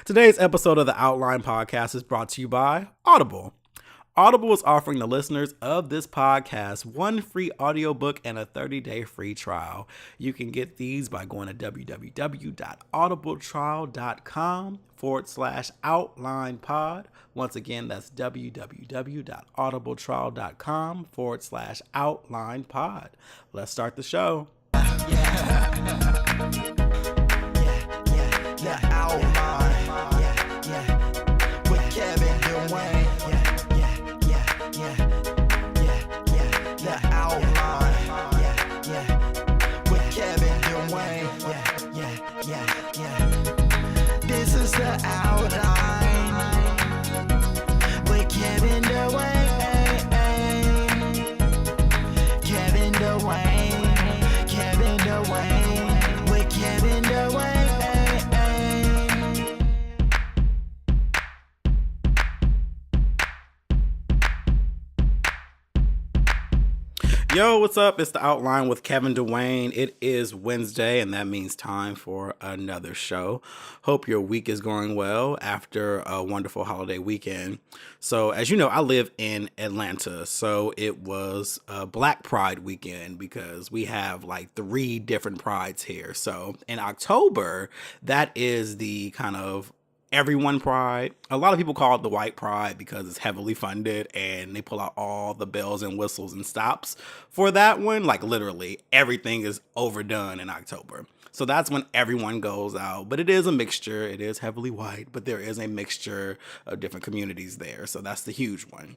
Today's episode of the Outline Podcast is brought to you by Audible. Audible is offering the listeners of this podcast one free audiobook and a 30-day free trial. You can get these by going to www.audibletrial.com/outlinepod. Once again, that's www.audibletrial.com/outlinepod. Let's start the show. This is the outline with Kevin Dwayne. Kevin Dwayne. Kevin Dwayne with Kevin Dwayne. Yo, what's up? It's the Outline with Kevin Dwayne. It is Wednesday, and that means time for another show. Hope your week is going well after a wonderful holiday weekend. So, as you know, I live in Atlanta, so it was a Black Pride weekend because we have like 3 different prides here. So, in October, that is the kind of everyone pride. A lot of people call it the white pride because it's heavily funded and they pull out all the bells and whistles and stops for that one. Like literally everything is overdone in October. So that's when everyone goes out, but it is a mixture. It is heavily white, but there is a mixture of different communities there. So that's the huge one.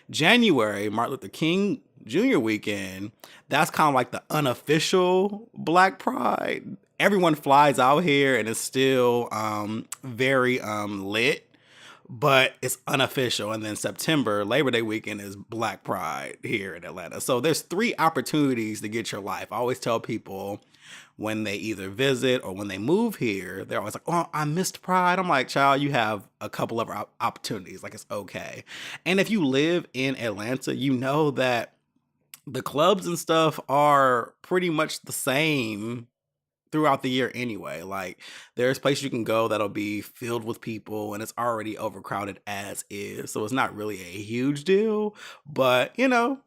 January, Martin Luther King Jr. weekend, that's kind of like the unofficial Black Pride. Everyone flies out here and it's still very lit, but it's unofficial. And then September, Labor Day weekend, is Black Pride here in Atlanta. So there's 3 opportunities to get your life. I always tell people when they either visit or when they move here, they're always like, oh, I missed Pride. I'm like, child, you have a couple of opportunities. Like, it's okay. And if you live in Atlanta, you know that the clubs and stuff are pretty much the same throughout the year anyway. Like there's places you can go that'll be filled with people and it's already overcrowded as is. So it's not really a huge deal, but you know,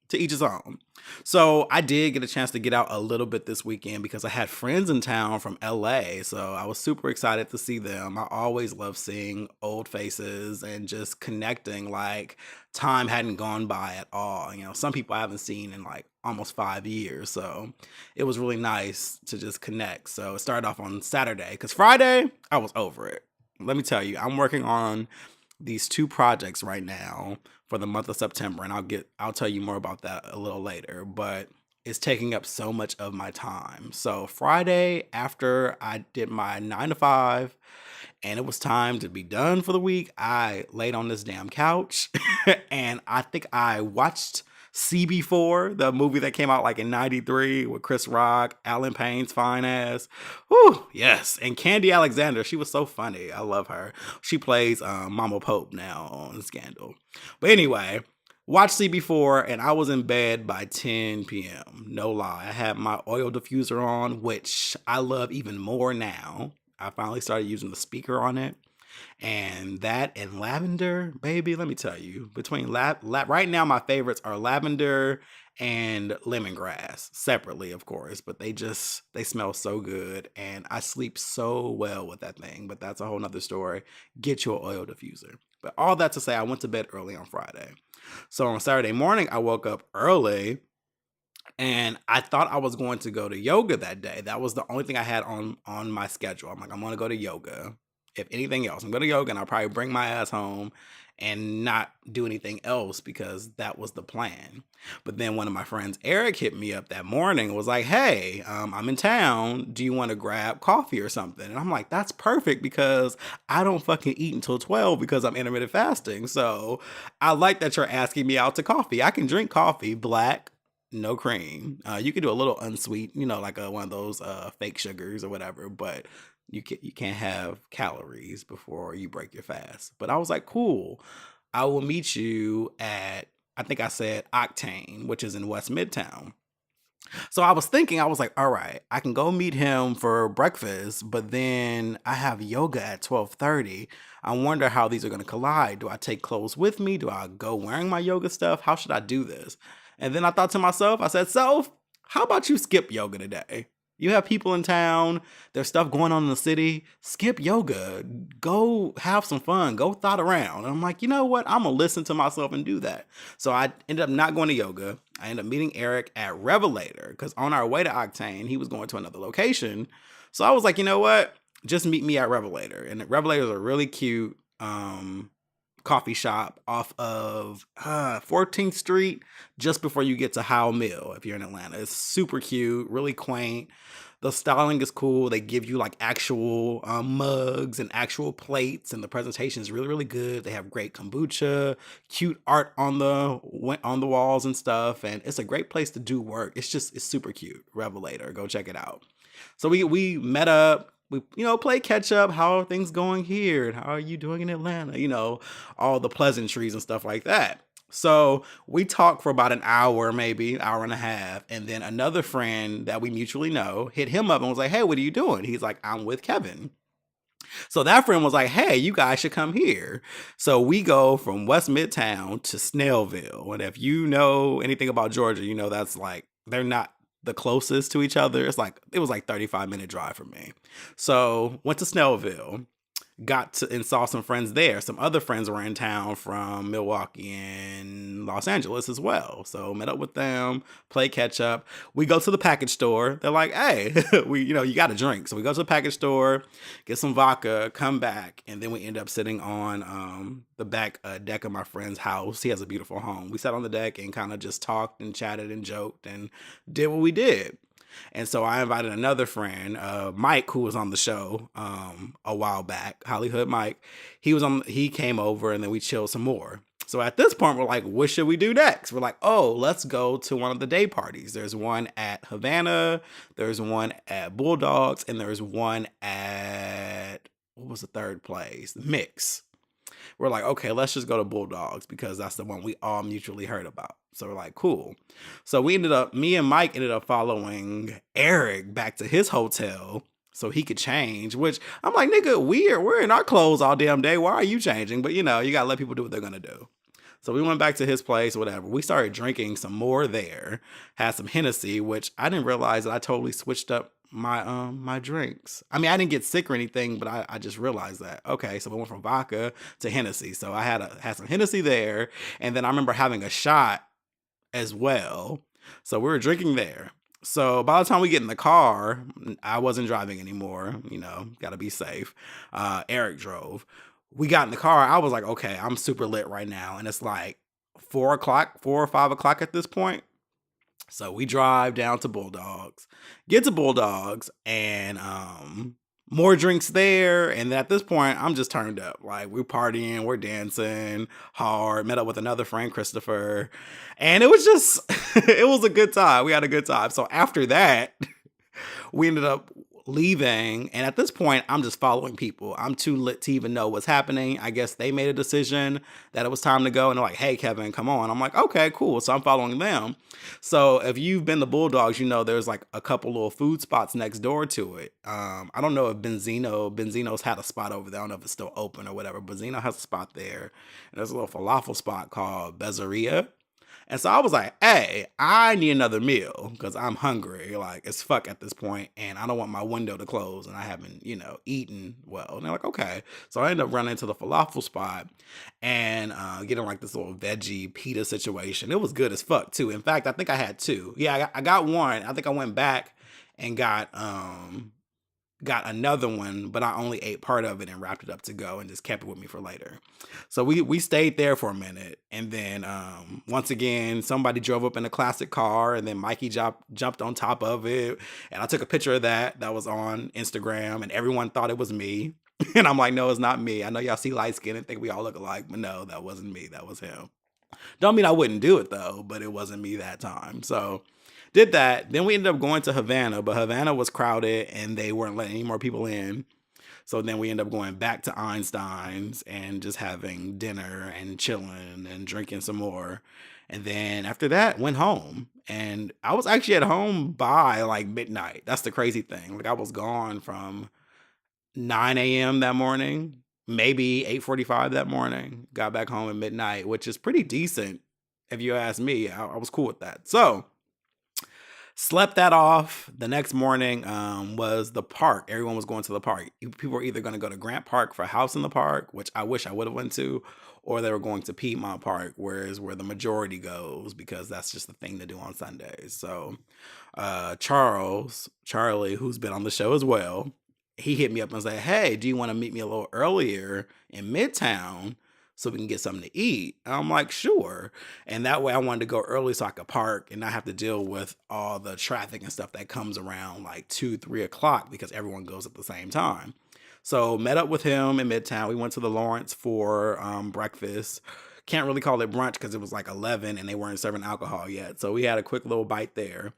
to each his own. So I did get a chance to get out a little bit this weekend because I had friends in town from LA. So I was super excited to see them. I always love seeing old faces and just connecting like time hadn't gone by at all. You know, some people I haven't seen in like almost 5 years. So it was really nice to just connect. So it started off on Saturday because Friday I was over it. Let me tell you, I'm working on these 2 projects right now for the month of September, and I'll tell you more about that a little later, but it's taking up so much of my time. So Friday, after I did my 9 to 5 and it was time to be done for the week, I laid on this damn couch and I think I watched CB4, the movie that came out like in 93 with Chris Rock, Alan Payne's fine ass. Whew, yes. And Candy Alexander, she was so funny. I love her. She plays Mama Pope now on Scandal. But anyway, watched CB4 and I was in bed by 10 p.m. No lie. I had my oil diffuser on, which I love even more now. I finally started using the speaker on it. And that and lavender, baby, let me tell you, between right now, my favorites are lavender and lemongrass separately, of course, but they smell so good and I sleep so well with that thing, but that's a whole nother story. Get your oil diffuser. But all that to say, I went to bed early on Friday. So on Saturday morning, I woke up early and I thought I was going to go to yoga that day. That was the only thing I had on my schedule. I'm like, I'm going to go to yoga. If anything else, I'm going to yoga and I'll probably bring my ass home and not do anything else because that was the plan. But then one of my friends, Eric, hit me up that morning and was like, hey, I'm in town. Do you want to grab coffee or something? And I'm like, that's perfect because I don't fucking eat until 12 because I'm intermittent fasting. So I like that you're asking me out to coffee. I can drink coffee, black, no cream. You can do a little unsweet, like one of those fake sugars or whatever, but you can't have calories before you break your fast. But I was like, cool. I will meet you at, I think I said Octane, which is in West Midtown. So I was thinking, I was like, all right, I can go meet him for breakfast, but then I have yoga at 12:30. I wonder how these are going to collide. Do I take clothes with me? Do I go wearing my yoga stuff? How should I do this? And then I thought to myself, I said, so how about you skip yoga today? You have people in town, there's stuff going on in the city. Skip yoga. Go have some fun. Go thought around. And I'm like, you know what? I'm going to listen to myself and do that. So I ended up not going to yoga. I ended up meeting Eric at Revelator because on our way to Octane, he was going to another location. So I was like, you know what? Just meet me at Revelator. And Revelator is a really cute coffee shop off of 14th Street, just before you get to Howell Mill if you're in Atlanta. It's super cute, really quaint. The styling is cool. They give you like actual mugs and actual plates, and the presentation is really, really good. They have great kombucha, cute art on the walls and stuff, and it's a great place to do work. It's super cute. Revelator, go check it out. So we met up. We play catch up. How are things going here? And how are you doing in Atlanta? All the pleasantries and stuff like that. So we talked for about an hour, maybe hour and a half. And then another friend that we mutually know hit him up and was like, hey, what are you doing? He's like, I'm with Kevin. So that friend was like, hey, you guys should come here. So we go from West Midtown to Snellville. And if you know anything about Georgia, that's like, they're not the closest to each other. It was like 35-minute drive for me. So went to Snellville, and saw some friends there. Some other friends were in town from Milwaukee and Los Angeles as well. So met up with them, play catch up. We go to the package store. They're like, hey, you got a drink. So we go to the package store, get some vodka, come back. And then we end up sitting on the back deck of my friend's house. He has a beautiful home. We sat on the deck and kind of just talked and chatted and joked and did what we did. And so I invited another friend, Mike, who was on the show a while back, Hollywood Mike. He came over and then we chilled some more. So at this point, we're like, what should we do next? We're like, oh, let's go to one of the day parties. There's one at Havana, there's one at Bulldogs, and there's one at, what was the third place? Mix. We're like, okay, let's just go to Bulldogs because that's the one we all mutually heard about. So we're like, cool. So me and Mike ended up following Eric back to his hotel so he could change, which I'm like, nigga, we're in our clothes all damn day. Why are you changing? But you gotta let people do what they're gonna do. So we went back to his place, whatever. We started drinking some more there, had some Hennessy, which I didn't realize that I totally switched up my drinks. I mean, I didn't get sick or anything, but I just realized that. Okay, so we went from vodka to Hennessy. So I had some Hennessy there, and then I remember having a shot as well. So we were drinking there. So by the time we get in the car, I wasn't driving anymore. Gotta be safe. Eric drove. We got in the car. I was like, okay, I'm super lit right now, and it's like 4 or 5 o'clock at this point. So we drive down to Bulldogs, get to Bulldogs, and more drinks there. And at this point, I'm just turned up. Like, we're partying, we're dancing hard, met up with another friend, Christopher. And it was just, it was a good time. We had a good time. So after that, we ended up leaving. And at this point, I'm just following people. I'm too lit to even know what's happening. I guess they made a decision that it was time to go. And they're like, hey, Kevin, come on. I'm like, okay, cool. So I'm following them. So if you've been to Bulldogs, there's like a couple little food spots next door to it. I don't know if Benzino's had a spot over there. I don't know if it's still open or whatever. Benzino has a spot there. And there's a little falafel spot called Bezzeria. And so I was like, hey, I need another meal because I'm hungry, like as fuck at this point, and I don't want my window to close, and I haven't, eaten well. And they're like, okay. So I ended up running to the falafel spot and getting like this little veggie pita situation. It was good as fuck too. In fact, I think I had two. Yeah, I got one. I think I went back and got another one, but I only ate part of it and wrapped it up to go and just kept it with me for later. So we stayed there for a minute. And then once again, somebody drove up in a classic car, and then Mikey jumped on top of it. And I took a picture of that was on Instagram, and everyone thought it was me. And I'm like, no, it's not me. I know y'all see light skin and think we all look alike, but no, that wasn't me. That was him. Don't mean I wouldn't do it though, but it wasn't me that time. So did that. Then we ended up going to Havana, but Havana was crowded and they weren't letting any more people in. So then we end up going back to Einstein's and just having dinner and chilling and drinking some more. And then after that, went home. And I was actually at home by like midnight. That's the crazy thing. Like I was gone from 9 a.m. that morning, maybe 8:45 that morning. Got back home at midnight, which is pretty decent. If you ask me, I was cool with that. So slept that off. The next morning was the park. Everyone was going to the park. People were either going to go to Grant Park for House in the Park, which I wish I would have went to, or they were going to Piedmont Park, where the majority goes, because that's just the thing to do on Sundays. So Charlie, who's been on the show as well, he hit me up and said, hey, do you want to meet me a little earlier in Midtown so we can get something to eat? And I'm like, sure. And that way I wanted to go early so I could park and not have to deal with all the traffic and stuff that comes around like 2-3 o'clock, because everyone goes at the same time. So met up with him in Midtown. We went to the Lawrence for breakfast. Can't really call it brunch because it was like 11 and they weren't serving alcohol yet. So we had a quick little bite there.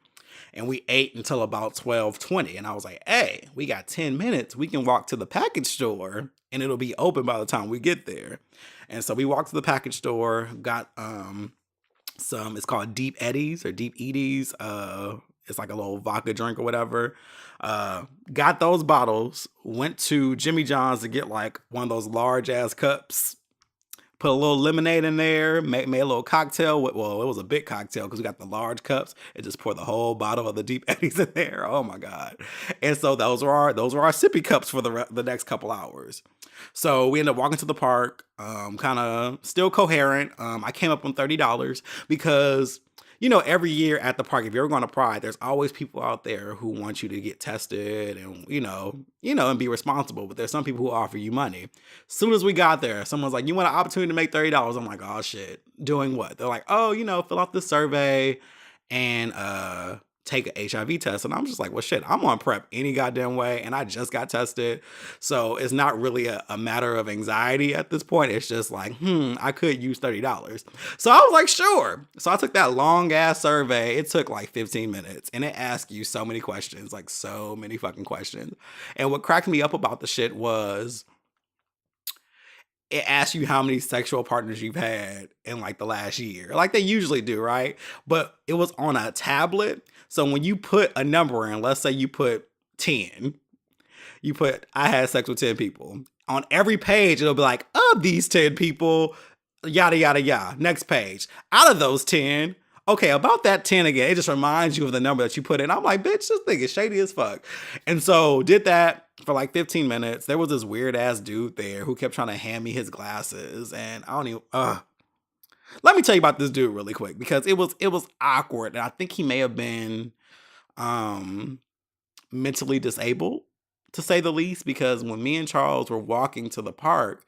And we ate until about 12:20. And I was like, hey, we got 10 minutes. We can walk to the package store and it'll be open by the time we get there. And so we walked to the package store, got some, it's called Deep Eddies or Deep Eddies. It's like a little vodka drink or whatever. Got those bottles, went to Jimmy John's to get like one of those large ass cups. Put a little lemonade in there, made a little cocktail. Well, it was a big cocktail because we got the large cups, and just pour the whole bottle of the Deep Eddies in there. Oh my God. And so those were our sippy cups for the next couple hours. So we ended up walking to the park, kind of still coherent. I came up on $30 because, every year at the park, if you're ever going to Pride, there's always people out there who want you to get tested and, and be responsible. But there's some people who offer you money. As soon as we got there, someone's like, you want an opportunity to make $30? I'm like, oh shit, doing what? They're like, oh, fill out this survey and take an HIV test. And I'm just like, well, shit, I'm on PrEP any goddamn way. And I just got tested. So it's not really a matter of anxiety at this point. It's just like, I could use $30. So I was like, sure. So I took that long ass survey. It took like 15 minutes and it asked you so many questions, like so many fucking questions. And what cracked me up about the shit was it asks you how many sexual partners you've had in like the last year, like they usually do, right? But it was on a tablet. So when you put a number in, let's say you put 10, I had sex with 10 people. On every page, it'll be like, of these 10 people, yada, yada, yada. Next page. Out of those 10, okay, about that 10 again, it just reminds you of the number that you put in. I'm like, bitch, this thing is shady as fuck. And so did that for like 15 minutes. There was this weird ass dude there who kept trying to hand me his glasses. And I don't even, let me tell you about this dude really quick because it was awkward. And I think he may have been mentally disabled, to say the least, because when me and Charles were walking to the park,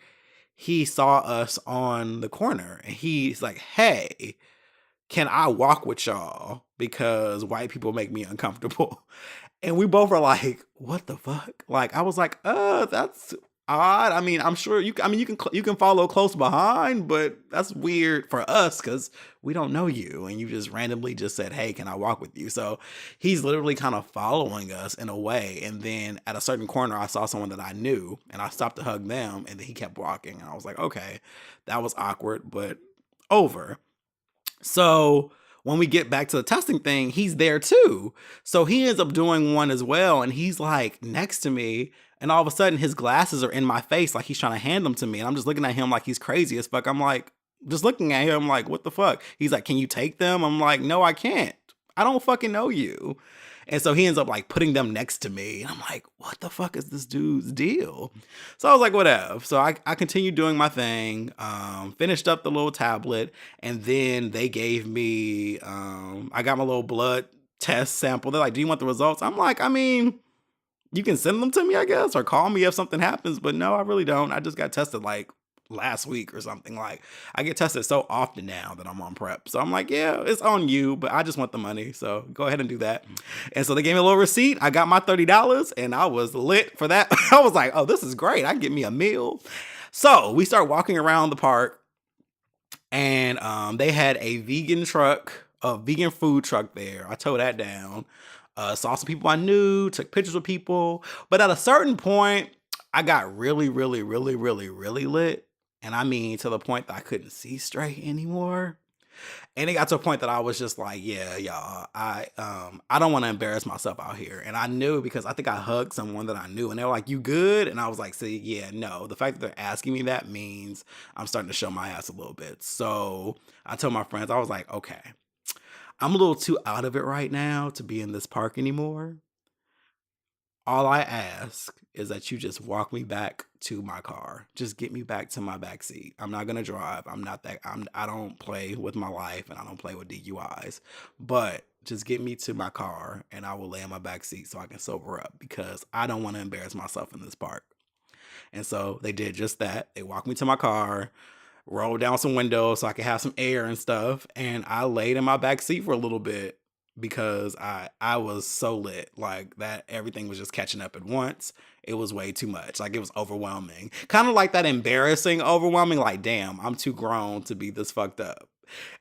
he saw us on the corner and he's like, hey, can I walk with y'all? Because white people make me uncomfortable. And we both were like, what the fuck? Like, I was like, that's odd. I mean, I'm sure you can follow close behind, but that's weird for us because we don't know you. And you just randomly just said, hey, can I walk with you? So he's literally kind of following us in a way. And then at a certain corner, I saw someone that I knew and I stopped to hug them. And then he kept walking. And I was like, okay, that was awkward, but over. So when we get back to the testing thing, he's there too. So he ends up doing one as well. And he's like next to me. And all of a sudden his glasses are in my face. Like he's trying to hand them to me. And I'm just looking at him like he's crazy as fuck. I'm like, just looking at him like, what the fuck? He's like, can you take them? I'm like, no, I can't. I don't fucking know you. And so he ends up like putting them next to me. And I'm like, what the fuck is this dude's deal? So I was like, whatever. So I continued doing my thing, finished up the little tablet. And then they gave me, I got my little blood test sample. They're like, do you want the results? I'm like, I mean, you can send them to me, I guess, or call me if something happens. But no, I really don't. I just got tested like last week or something. Like I get tested so often now that I'm on PrEP. So I'm like, yeah, it's on you, but I just want the money. So go ahead and do that. And so they gave me a little receipt. I got my $30 and I was lit for that. I was like, oh, this is great. I can get me a meal. So we start walking around the park and they had a vegan food truck there. I towed that down. Saw some people I knew, took pictures with people. But at a certain point, I got really, really, really, really, really lit. And I mean to the point that I couldn't see straight anymore. And it got to a point that I was just like, yeah, y'all, I don't want to embarrass myself out here. And I knew because I think I hugged someone that I knew and they were like, you good? And I was like, see, yeah, no. The fact that they're asking me that means I'm starting to show my ass a little bit. So I told my friends, I was like, okay, I'm a little too out of it right now to be in this park anymore. All I ask is that you just walk me back to my car. Just get me back to my back seat. I'm not gonna drive. I don't play with my life and I don't play with DUIs. But just get me to my car and I will lay in my back seat so I can sober up because I don't want to embarrass myself in this park. And so they did just that. They walked me to my car, rolled down some windows so I could have some air and stuff. And I laid in my back seat for a little bit because I was so lit. Like that everything was just catching up at once. It was way too much. Like it was overwhelming. Kind of like that embarrassing overwhelming, like, damn, I'm too grown to be this fucked up.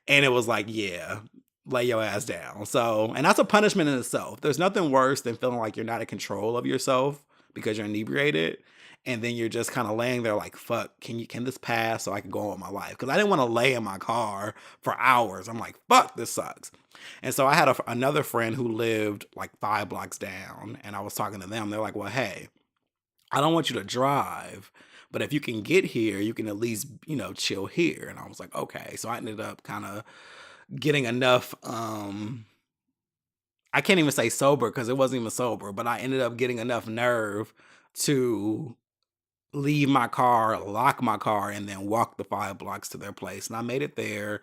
And it was like, yeah, lay your ass down. So, and that's a punishment in itself. There's nothing worse than feeling like you're not in control of yourself because you're inebriated and then you're just kind of laying there like, fuck, can this pass so I can go on with my life? Because I didn't want to lay in my car for hours. I'm like, fuck, this sucks. And so I had another friend who lived like 5 blocks down, and I was talking to them. They're like, well, hey, I don't want you to drive, but if you can get here, you can at least, chill here. And I was like, okay. So I ended up kind of getting enough, I can't even say sober because it wasn't even sober, but I ended up getting enough nerve to leave my car, lock my car, and then walk the 5 blocks to their place. And I made it there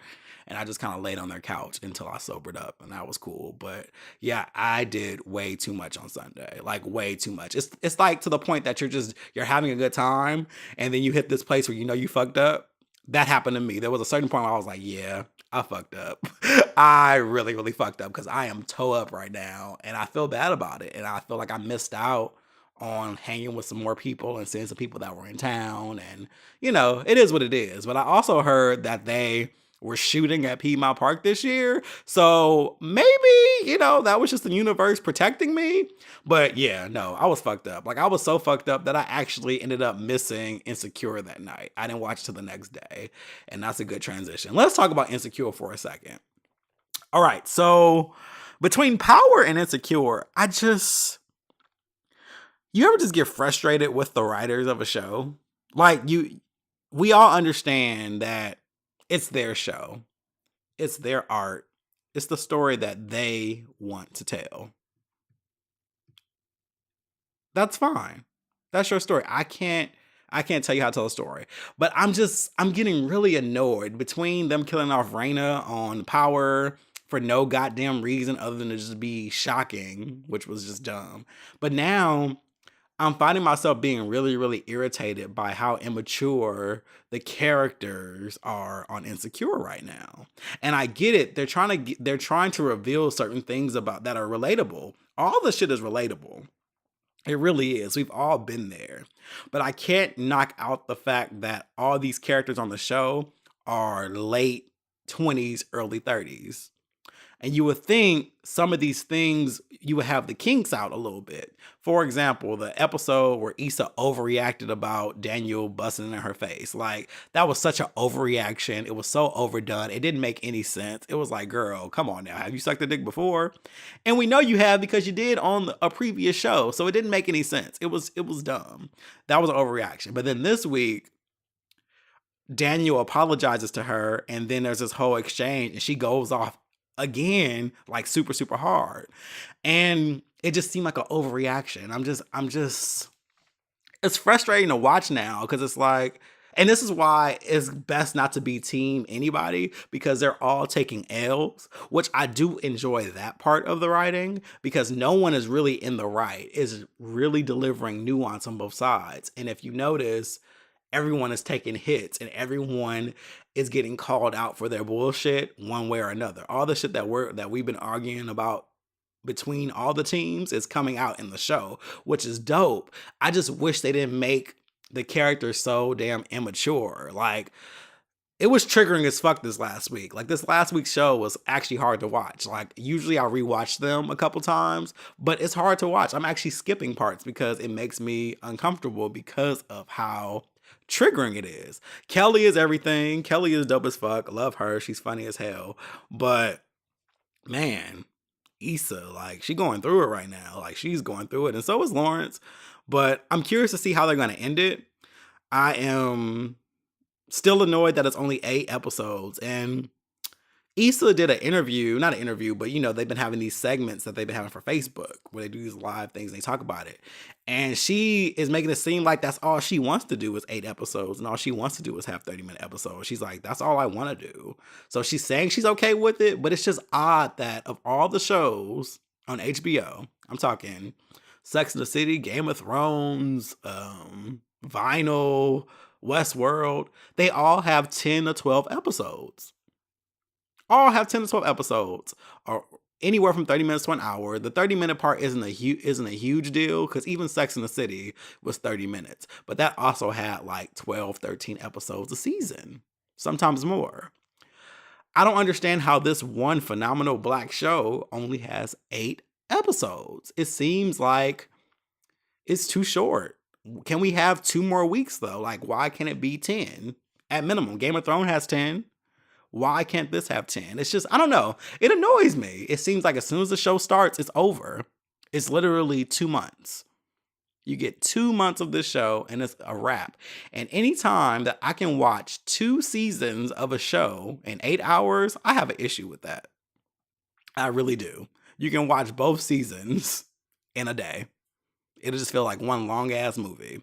and I just kind of laid on their couch until I sobered up and that was cool. But yeah, I did way too much on Sunday. Like way too much. It's like to the point that you're having a good time and then you hit this place where you fucked up. That happened to me. There was a certain point where I was like, yeah, I fucked up. I really, really fucked up because I am toe up right now and I feel bad about it. And I feel like I missed out on hanging with some more people and seeing some people that were in town. And, it is what it is. But I also heard that they were shooting at Piedmont Park this year. So maybe, that was just the universe protecting me. But yeah, no, I was fucked up. Like I was so fucked up that I actually ended up missing Insecure that night. I didn't watch it till the next day. And that's a good transition. Let's talk about Insecure for a second. All right. So between Power and Insecure, you ever just get frustrated with the writers of a show? Like we all understand that it's their show. It's their art. It's the story that they want to tell. That's fine. That's your story. I can't tell you how to tell a story. But I'm getting really annoyed between them killing off Raina on Power for no goddamn reason other than to just be shocking, which was just dumb. But now I'm finding myself being really, really irritated by how immature the characters are on Insecure right now. And I get it. They're trying to reveal certain things about that are relatable. All this shit is relatable. It really is. We've all been there. But I can't knock out the fact that all these characters on the show are late 20s, early 30s. And you would think some of these things, you would have the kinks out a little bit. For example, the episode where Issa overreacted about Daniel busting in her face. Like, that was such an overreaction. It was so overdone. It didn't make any sense. It was like, girl, come on now. Have you sucked a dick before? And we know you have because you did on a previous show. So it didn't make any sense. It was dumb. That was an overreaction. But then this week, Daniel apologizes to her. And then there's this whole exchange. And she goes off again, like super, super hard. And it just seemed like an overreaction. I'm just, it's frustrating to watch now because it's like, and this is why it's best not to be team anybody because they're all taking L's, which I do enjoy that part of the writing because no one is really in the right, is really delivering nuance on both sides. And if you notice, everyone is taking hits and everyone is getting called out for their bullshit one way or another. All the shit that we've been arguing about between all the teams is coming out in the show, which is dope. I just wish they didn't make the characters so damn immature. Like it was triggering as fuck this last week. Like, this last week's show was actually hard to watch. Like, usually I rewatch them a couple times, but it's hard to watch. I'm actually skipping parts because it makes me uncomfortable because of how triggering it is. Kelly is everything. Kelly is dope as fuck. Love her. She's funny as hell. But man, Issa, like, she going through it right now. Like, she's going through it, and so is Lawrence. But I'm curious to see how they're going to end it. I am still annoyed that it's only 8 episodes. And Issa did an interview, not an interview, but they've been having these segments that they've been having for Facebook where they do these live things and they talk about it. And she is making it seem like that's all she wants to do is 8 episodes, and all she wants to do is have 30-minute episodes. She's like, that's all I want to do. So she's saying she's okay with it, but it's just odd that of all the shows on HBO, I'm talking Sex and the City, Game of Thrones, Vinyl, Westworld, they all have 10 to 12 episodes. All have 10 to 12 episodes, or anywhere from 30 minutes to an hour. The 30-minute part isn't a huge deal, because even Sex and the City was 30 minutes. But that also had like 12, 13 episodes a season, sometimes more. I don't understand how this one phenomenal Black show only has 8 episodes. It seems like it's too short. Can we have 2 more weeks though? Like, why can't it be 10 at minimum? Game of Thrones has 10. Why can't this have 10? It's just, I don't know. It annoys me. It seems like as soon as the show starts, it's over. It's literally 2 months. You get 2 months of this show and it's a wrap. And anytime that I can watch 2 seasons of a show in 8 hours, I have an issue with that. I really do. You can watch both seasons in a day. It'll just feel like one long ass movie.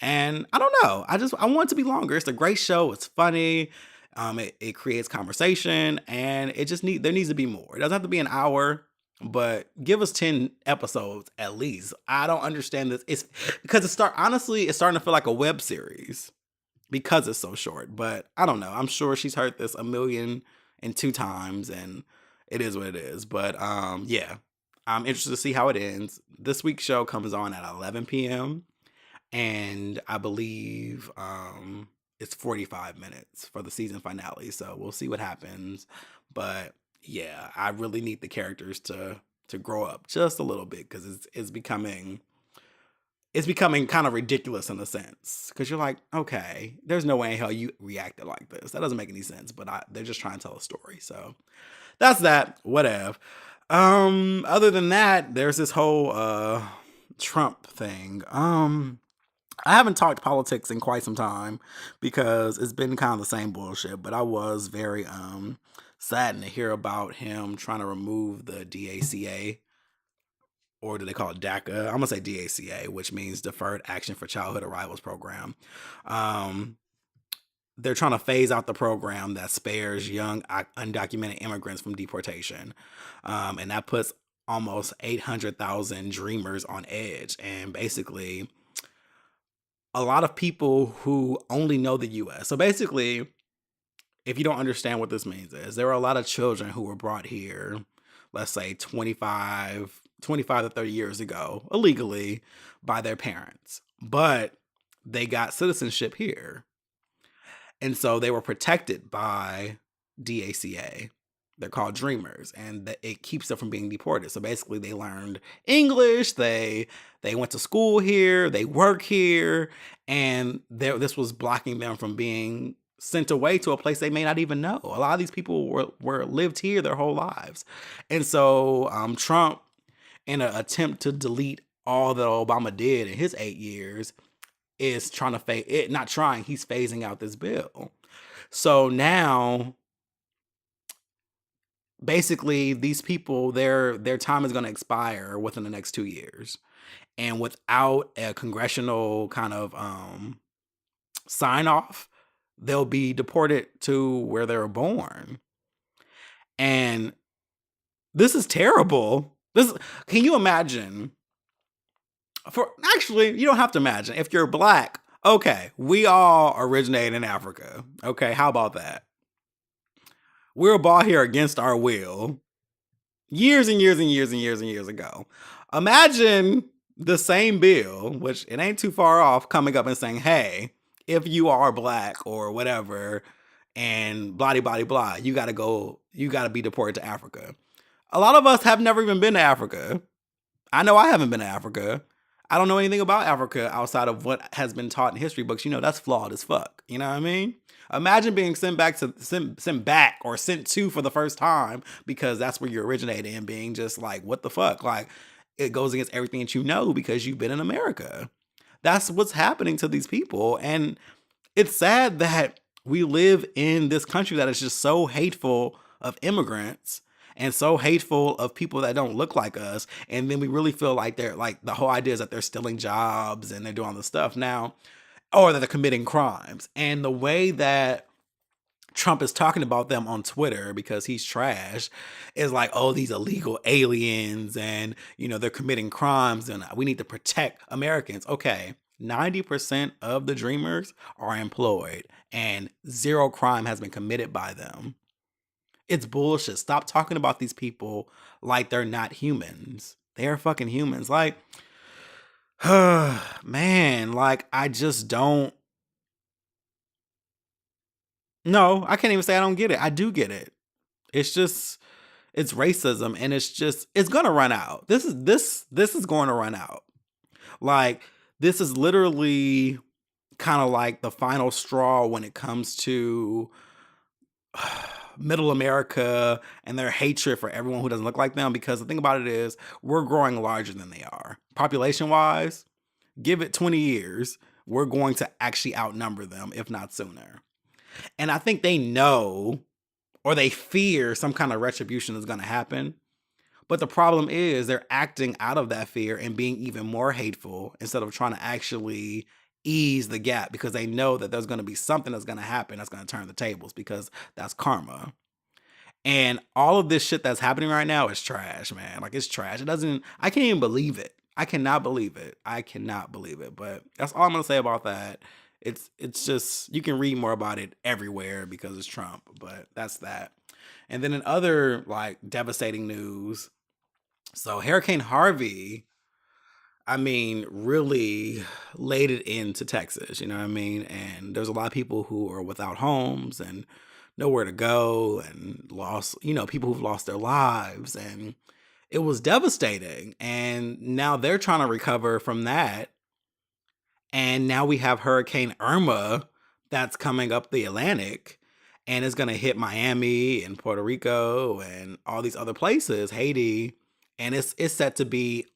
And I don't know. I want it to be longer. It's a great show. It's funny. It creates conversation, and there needs to be more. It doesn't have to be an hour, but give us 10 episodes at least. I don't understand this. It's because it's starting to feel like a web series because it's so short. But I don't know. I'm sure she's heard this 1,000,002 times, and it is what it is. But yeah, I'm interested to see how it ends. This week's show comes on at 11 p.m. and I believe it's 45 minutes for the season finale. So we'll see what happens. But yeah, I really need the characters to grow up just a little bit, because it's becoming kind of ridiculous in a sense. Because you're like, okay, there's no way in hell you reacted like this. That doesn't make any sense. But they're just trying to tell a story. So that's that. Whatever. Other than that, there's this whole Trump thing. I haven't talked politics in quite some time because it's been kind of the same bullshit, but I was very saddened to hear about him trying to remove the DACA, or do they call it DACA? I'm gonna say DACA, which means Deferred Action for Childhood Arrivals Program. They're trying to phase out the program that spares young undocumented immigrants from deportation, and that puts almost 800,000 dreamers on edge. And basically, a lot of people who only know the U.S. So basically, if you don't understand what this means, is there are a lot of children who were brought here, let's say 25 to 30 years ago, illegally by their parents, but they got citizenship here. And so they were protected by DACA. They're called Dreamers, and it keeps them from being deported. So basically, they learned English, they went to school here, they work here, and this was blocking them from being sent away to a place they may not even know. A lot of these people were lived here their whole lives. And so Trump, in an attempt to delete all that Obama did in his 8 years, is trying to not trying, he's phasing out this bill. So now, basically, these people, their time is going to expire within the next 2 years. And without a congressional kind of sign off, they'll be deported to where they were born. And this is terrible. Can you imagine? Actually, you don't have to imagine. If you're Black, okay, we all originate in Africa. Okay, how about that? We were brought here against our will years and years and years and years and years ago. Imagine the same bill, which it ain't too far off, coming up and saying, hey, if you are Black or whatever, and blah, blah, blah, blah. You got to be deported to Africa. A lot of us have never even been to Africa. I know I haven't been to Africa. I don't know anything about Africa outside of what has been taught in history books. That's flawed as fuck. You know what I mean? Imagine being sent back or sent to for the first time because that's where you originated and being just like, what the fuck? Like, it goes against everything that you know because you've been in America. That's what's happening to these people. And it's sad that we live in this country that is just so hateful of immigrants and so hateful of people that don't look like us. And then we really feel like they're like, the whole idea is that they're stealing jobs and they're doing all this stuff now, or that they're committing crimes. And the way that Trump is talking about them on Twitter because he's trash is like, oh, these illegal aliens and, they're committing crimes and we need to protect Americans. Okay. 90% of the dreamers are employed and zero crime has been committed by them. It's bullshit. Stop talking about these people like they're not humans. They are fucking humans. Like, man, like I just don't. No, I can't even say I don't get it. I do get it. It's just, it's racism and it's going to run out. This is going to run out. Like, this is literally kind of like the final straw when it comes to middle America and their hatred for everyone who doesn't look like them. Because the thing about it is we're growing larger than they are. Population wise, give it 20 years, we're going to actually outnumber them, if not sooner. And I think they know or they fear some kind of retribution is going to happen. But the problem is they're acting out of that fear and being even more hateful instead of trying to actually ease the gap because they know that there's going to be something that's going to happen that's going to turn the tables because that's karma. And all of this shit that's happening right now is trash, man. Like, it's trash. I can't even believe it. I cannot believe it. But that's all I'm going to say about that. It's just, you can read more about it everywhere because it's Trump, but that's that. And then in other like devastating news, so Hurricane Harvey, really laid it into Texas, you know what I mean? And there's a lot of people who are without homes and nowhere to go and lost, people who've lost their lives. And it was devastating. And now they're trying to recover from that. And now we have Hurricane Irma that's coming up the Atlantic and it's going to hit Miami and Puerto Rico and all these other places, Haiti. And it's set to be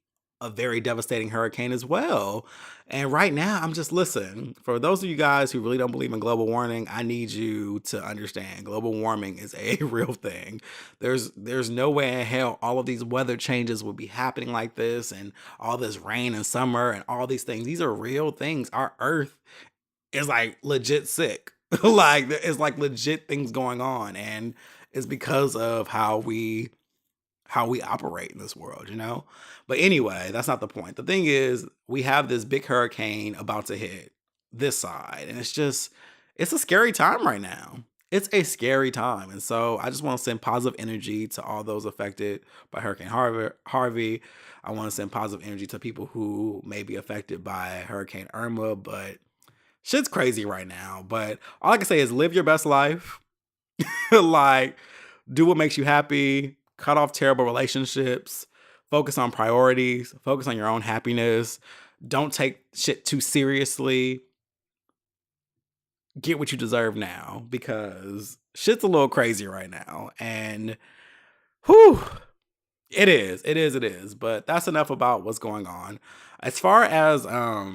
a very devastating hurricane as well. And right now, I'm just, listen, for those of you guys who really don't believe in global warming, I need you to understand global warming is a real thing. There's no way in hell all of these weather changes would be happening like this and all this rain in summer and all these things. These are real things. Our earth is like legit sick. Like, it's like legit things going on. And it's because of how we operate in this world, But anyway, that's not the point. The thing is, we have this big hurricane about to hit this side, and it's a scary time right now. It's a scary time. And so I just want to send positive energy to all those affected by Hurricane Harvey. I want to send positive energy to people who may be affected by Hurricane Irma, but shit's crazy right now. But all I can say is live your best life. Like, do what makes you happy. Cut off terrible relationships, focus on priorities, focus on your own happiness. Don't take shit too seriously. Get what you deserve now because shit's a little crazy right now. And it is. But that's enough about what's going on. As far as a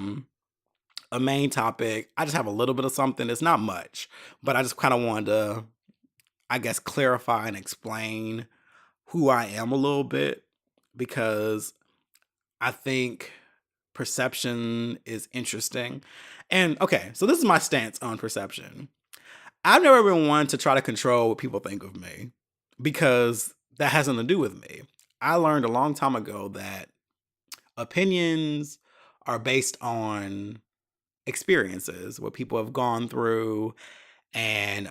main topic, I just have a little bit of something. It's not much, but I just kind of wanted to, I guess, clarify and explain who I am a little bit because I think perception is interesting. And okay, so this is my stance on perception. I've never been one to try to control what people think of me because that has nothing to do with me. I learned a long time ago that opinions are based on experiences, what people have gone through, and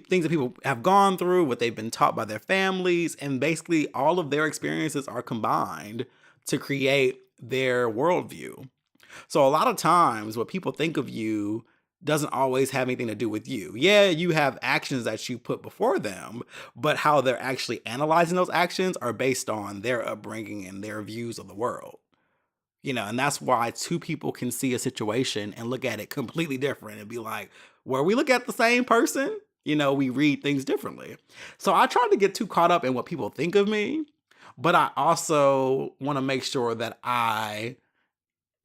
things that people have gone through, what they've been taught by their families, and basically all of their experiences are combined to create their worldview. So a lot of times what people think of you doesn't always have anything to do with you. Yeah, you have actions that you put before them, but how they're actually analyzing those actions are based on their upbringing and their views of the world. And that's why two people can see a situation and look at it completely different and be like, where we look at the same person, we read things differently. So I try to get too caught up in what people think of me, but I also want to make sure that I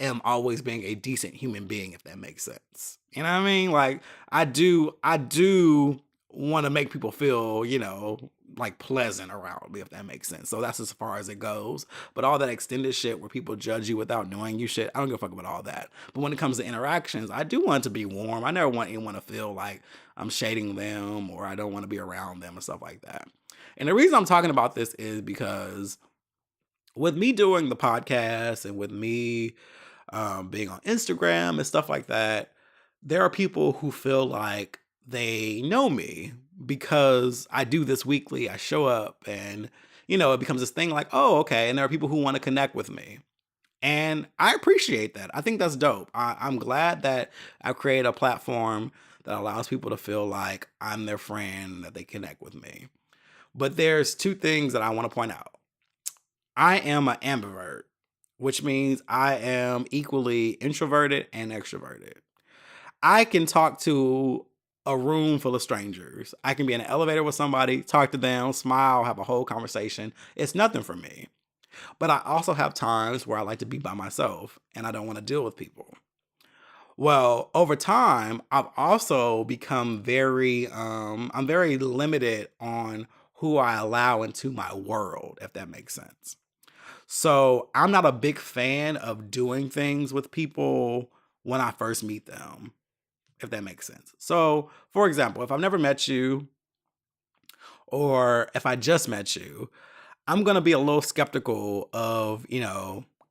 am always being a decent human being, if that makes sense. You know what I mean? Like I do want to make people feel, like pleasant around me, if that makes sense. So that's as far as it goes. But all that extended shit where people judge you without knowing you shit, I don't give a fuck about all that. But when it comes to interactions, I do want it to be warm. I never want anyone to feel like I'm shading them or I don't want to be around them and stuff like that. And the reason I'm talking about this is because with me doing the podcast and with me being on Instagram and stuff like that, there are people who feel like they know me because I do this weekly. I show up and, it becomes this thing like, oh, okay. And there are people who want to connect with me. And I appreciate that. I think that's dope. I'm glad that I've created a platform that allows people to feel like I'm their friend, that they connect with me. But there's two things that I want to point out. I am an ambivert, which means I am equally introverted and extroverted. I can talk to a room full of strangers. I can be in an elevator with somebody, talk to them, smile, have a whole conversation. It's nothing for me. But I also have times where I like to be by myself and I don't want to deal with people. Well, over time, I've also become I'm very limited on who I allow into my world, if that makes sense. So I'm not a big fan of doing things with people when I first meet them, if that makes sense. So, for example, if I've never met you or if I just met you, I'm going to be a little skeptical of,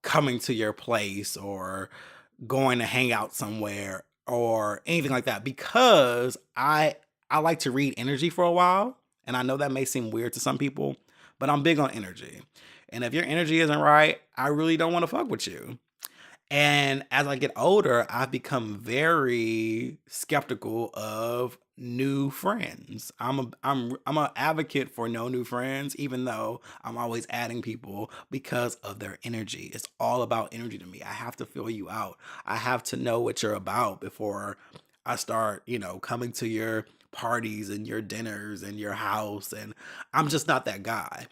coming to your place or going to hang out somewhere or anything like that because I like to read energy for a while. And I know that may seem weird to some people, but I'm big on energy. And if your energy isn't right, I really don't want to fuck with you. And as I get older, I've become very skeptical of new friends. I'm an advocate for no new friends, even though I'm always adding people because of their energy. It's all about energy to me. I have to feel you out. I have to know what you're about before I start, coming to your parties and your dinners and your house. And I'm just not that guy.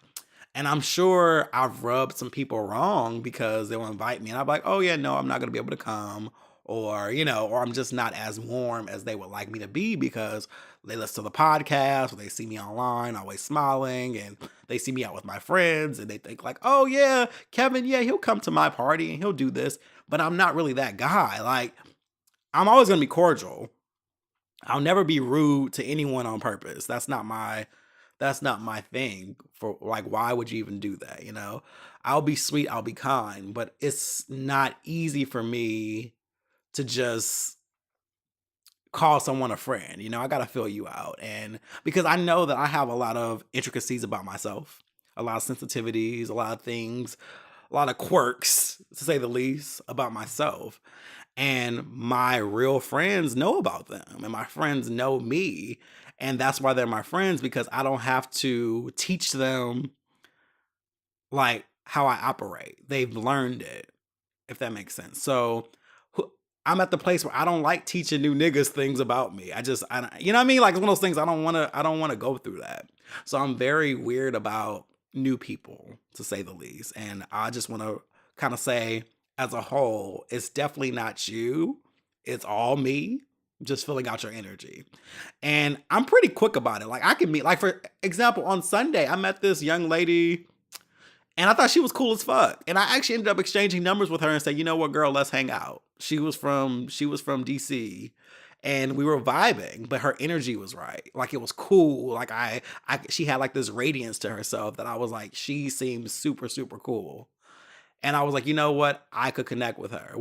And I'm sure I've rubbed some people wrong because they'll invite me and I'm like, oh yeah, no, I'm not going to be able to come. Or, or I'm just not as warm as they would like me to be because they listen to the podcast or they see me online, always smiling, and they see me out with my friends and they think like, oh yeah, Kevin, yeah, he'll come to my party and he'll do this. But I'm not really that guy. Like, I'm always going to be cordial. I'll never be rude to anyone on purpose. That's not my thing. For like, why would you even do that? I'll be sweet, I'll be kind, but it's not easy for me to just call someone a friend. I got to fill you out. And because I know that I have a lot of intricacies about myself, a lot of sensitivities, a lot of things, a lot of quirks, to say the least, about myself. And my real friends know about them and my friends know me. And that's why they're my friends, because I don't have to teach them like how I operate. They've learned it, if that makes sense. So I'm at the place where I don't like teaching new niggas things about me. You know what I mean? Like, it's one of those things I don't want to go through that. So I'm very weird about new people, to say the least. And I just want to kind of say, as a whole, it's definitely not you. It's all me, just filling out your energy. And I'm pretty quick about it. Like, I can meet, like, for example, on Sunday, I met this young lady and I thought she was cool as fuck. And I actually ended up exchanging numbers with her and said, you know what, girl, let's hang out. She was from DC and we were vibing, but her energy was right. Like, it was cool. Like, she had like this radiance to herself that I was like, she seems super, super cool. And I was like, you know what? I could connect with her,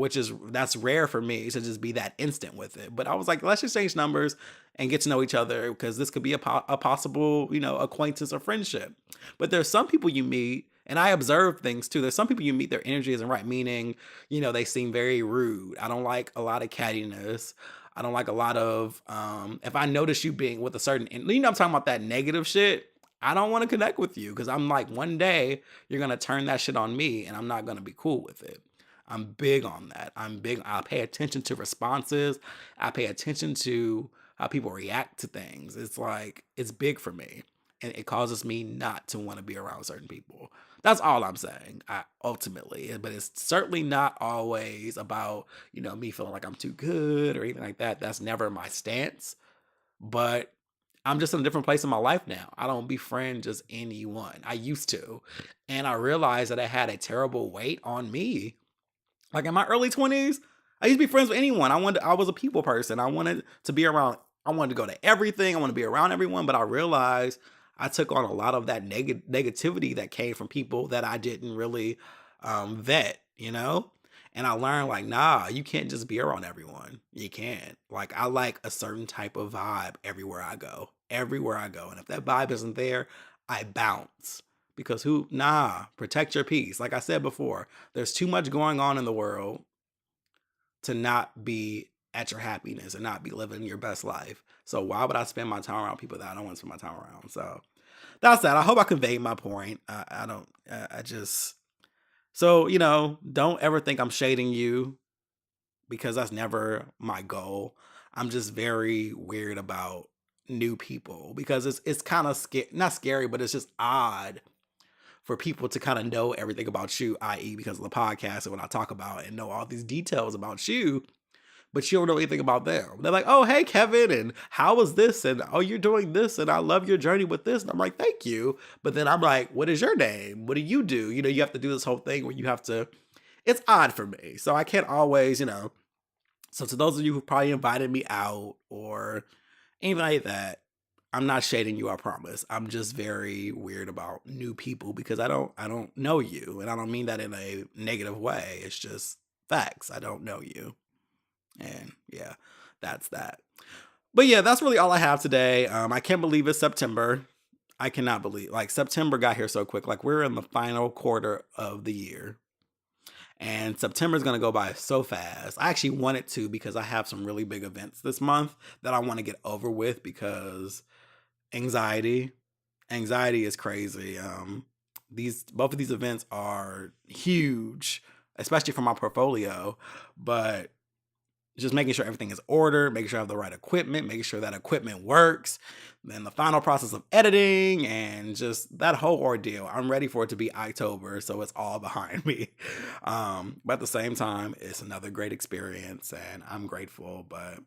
that's rare for me to just be that instant with it. But I was like, let's just exchange numbers and get to know each other because this could be a possible, acquaintance or friendship. But there's some people you meet And I observe things too. There's some people you meet, their energy isn't right, meaning, they seem very rude. I don't like a lot of cattiness. I don't like a lot of, if I notice you being with a certain, I'm talking about that negative shit. I don't want to connect with you because I'm like, one day you're going to turn that shit on me and I'm not going to be cool with it. I'm big on that. I pay attention to responses. I pay attention to how people react to things. It's like, it's big for me. And it causes me not to want to be around certain people. That's all I'm saying, ultimately. But it's certainly not always about, me feeling like I'm too good or anything like that. That's never my stance. But I'm just in a different place in my life now. I don't befriend just anyone. I used to. And I realized that it had a terrible weight on me. Like in my early 20s, I used to be friends with anyone. I was a people person. I wanted to be around, I wanted to go to everything. I wanted to be around everyone. But I realized I took on a lot of that negativity that came from people that I didn't really vet, And I learned like, nah, you can't just be around everyone. You can't. Like, I like a certain type of vibe everywhere I go. Everywhere I go. And if that vibe isn't there, I bounce. Because protect your peace. Like I said before, there's too much going on in the world to not be at your happiness and not be living your best life. So why would I spend my time around people that I don't want to spend my time around? So that's that. I hope I conveyed my point. Don't ever think I'm shading you because that's never my goal. I'm just very weird about new people because it's kind of not scary, but it's just odd for people to kind of know everything about you, i.e. because of the podcast and when I talk about and know all these details about you, but you don't know anything about them. They're like, oh, hey, Kevin, and how was this? And oh, you're doing this, and I love your journey with this. And I'm like, thank you. But then I'm like, what is your name? What do? You have to do this whole thing where you have to, it's odd for me. So I can't always, So to those of you who probably invited me out or anything like that, I'm not shading you, I promise. I'm just very weird about new people because I don't know you. And I don't mean that in a negative way. It's just facts. I don't know you. And yeah, that's that. But yeah, that's really all I have today. I can't believe it's September. I cannot believe, like, September got here so quick. Like, we're in the final quarter of the year. And September is going to go by so fast. I actually want it to because I have some really big events this month that I want to get over with because anxiety is crazy. Both of these events are huge, especially for my portfolio, but just making sure everything is ordered, making sure I have the right equipment, making sure that equipment works, then the final process of editing and just that whole ordeal. I'm ready for it to be October, so it's all behind me. But at the same time, it's another great experience and I'm grateful. But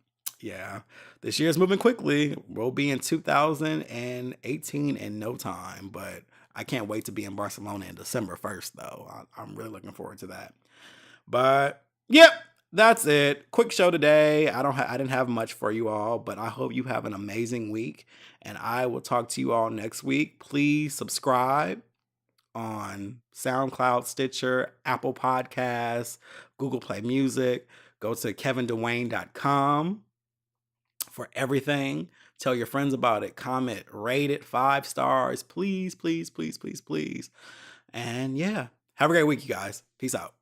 yeah, this year is moving quickly. We'll be in 2018 in no time, but I can't wait to be in Barcelona in December 1st, though. I'm really looking forward to that. But yep, that's it. Quick show today. I didn't have much for you all, but I hope you have an amazing week, and I will talk to you all next week. Please subscribe on SoundCloud, Stitcher, Apple Podcasts, Google Play Music. Go to kevindewayne.com for everything. Tell your friends about it. Comment, rate it 5 stars. Please, please, please, please, please. And yeah, have a great week, you guys. Peace out.